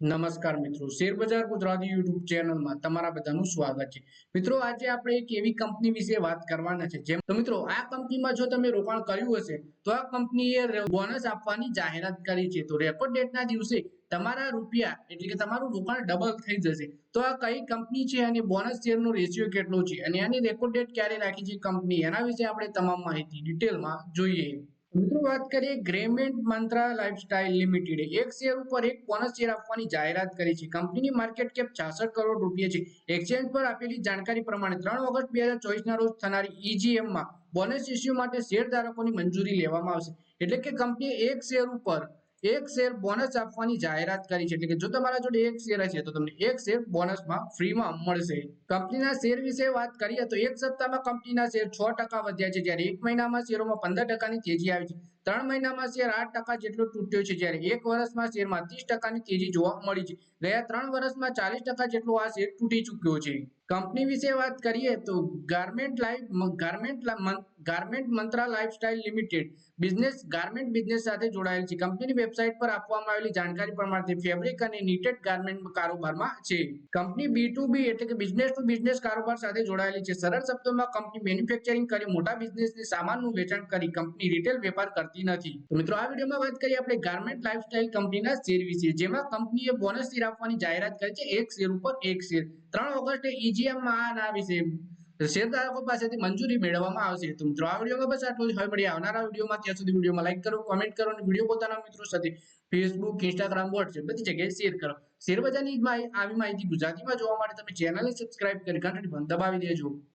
નમસ્કાર મિત્રો, શેરબજાર ગુજરાતી યુટ્યુબ ચેનલમાં તમારા બધાનું સ્વાગત છે। મિત્રો, આજે આપણે એક એવી કંપની વિશે વાત કરવાના છે જેમ તો મિત્રો આ કંપનીમાં જો તમે રોકાણ કર્યું હશે તો આ કંપનીએ બોનસ આપવાની જાહેરાત કરી છે। તો રેકોર્ડ ડેટના દિવસે તમારા રૂપિયા એટલે કે તમારું રોકાણ ડબલ થઈ જશે। તો આ કઈ કંપની છે અને બોનસ શેરનો રેશિયો કેટલો છે અને આની રેકોર્ડ ડેટ ક્યારે રાખી છે કંપની, એના વિશે આપણે તમામ માહિતી ડિટેલમાં જોઈએ। મિત્રો, વાત કરીએ ગ્રેમેન્ટ મંત્રા લાઇફસ્ટાઇલ લિમિટેડ એક શેર ઉપર એક બોનસ શેર આપવાની જાહેરાત કરી છે। કંપનીની માર્કેટ કેપ 66 કરોડ રૂપિયા છે। એક્સચેન્જ પર આપેલી જાણકારી પ્રમાણે 3 ઓગસ્ટ 2024 ના રોજ થનારી ઈજીએમમાં બોનસ ઇસ્યુ માટે શેરધારકોની મંજૂરી લેવામાં આવશે। એટલે કે કંપનીએ એક શેર ઉપર એક શેર બોનસ આપવાની જાહેરાત કરી છે। એટલે કે જો તમારા જોડે એક શેર હશે તો તમને એક શેર બોનસમાં ફ્રીમાં મળશે। કંપનીના શેર વિશે વાત કરીએ તો એક સપ્તાહમાં કંપનીના શેર 6% વધ્યા છે, જ્યારે એક મહિનામાં શેરોમાં 15%ની તેજી આવી છે। 3 મહિનામાં શેર 8% જેટલો તૂટ્યો છે, જ્યારે એક વર્ષમાં શેરમાં 30%ની તેજી જોવા મળી છે। ગયા 3 વર્ષમાં 40% જેટલો આ શેર તૂટી ચૂક્યો છે। કંપની વિશે વાત કરીએ તો garment મંત્રા lifestyle limited garment business સાથે જોડાયેલ છે। કંપનીની વેબસાઇટ પર આપવામાં આવેલી જાણકારી પ્રમાણે ફેબ્રિક અને નિટેડ ગાર્મેન્ટ કારોબારમાં છે। કંપની B2B એટલે કે બિઝનેસ ટુ બિઝનેસ કારોબાર સાથે જોડાયેલી છે। સરળ શબ્દોમાં કંપની મેન્યુફેક્ચરિંગ કરી મોટા બિઝનેસને સામાનનું વેચાણ કરી કંપની રિટેલ વેપાર કરતી નથી। તો મિત્રો, આ વિડીયોમાં વાત કરીએ આપણે ગાર્મેન્ટ લાઇફસ્ટાઇલ કંપનીના શેર વિશે, જેમાં કંપનીએ બોનસ શેર આપવાની જાહેરાત કરી છે। એક શેર ઉપર એક શેર 3 ઓગસ્ટે ઈજીએમમાં આના વિશે શેરધારકો પાસેથી મંજૂરી મેળવવામાં આવશે। તો મિત્રો, આ વિડીયોમાં બસ આટલું જ। હવે મળીએ આવનારા વિડીયોમાં, ત્યાં સુધી વિડીયોમાં લાઈક કરો, કોમેન્ટ કરો અને વિડીયો પોતાના મિત્રો સાથે ફેસબુક, ઇન્સ્ટાગ્રામ, વોટ્સએપ બધી જગ્યાએ શેર કરો। શેરબજારની આવી માહિતી ગુજરાતીમાં જોવા માટે તમે ચેનલને સબસ્ક્રાઇબ કરી ઘંટડી પણ દબાવી દેજો।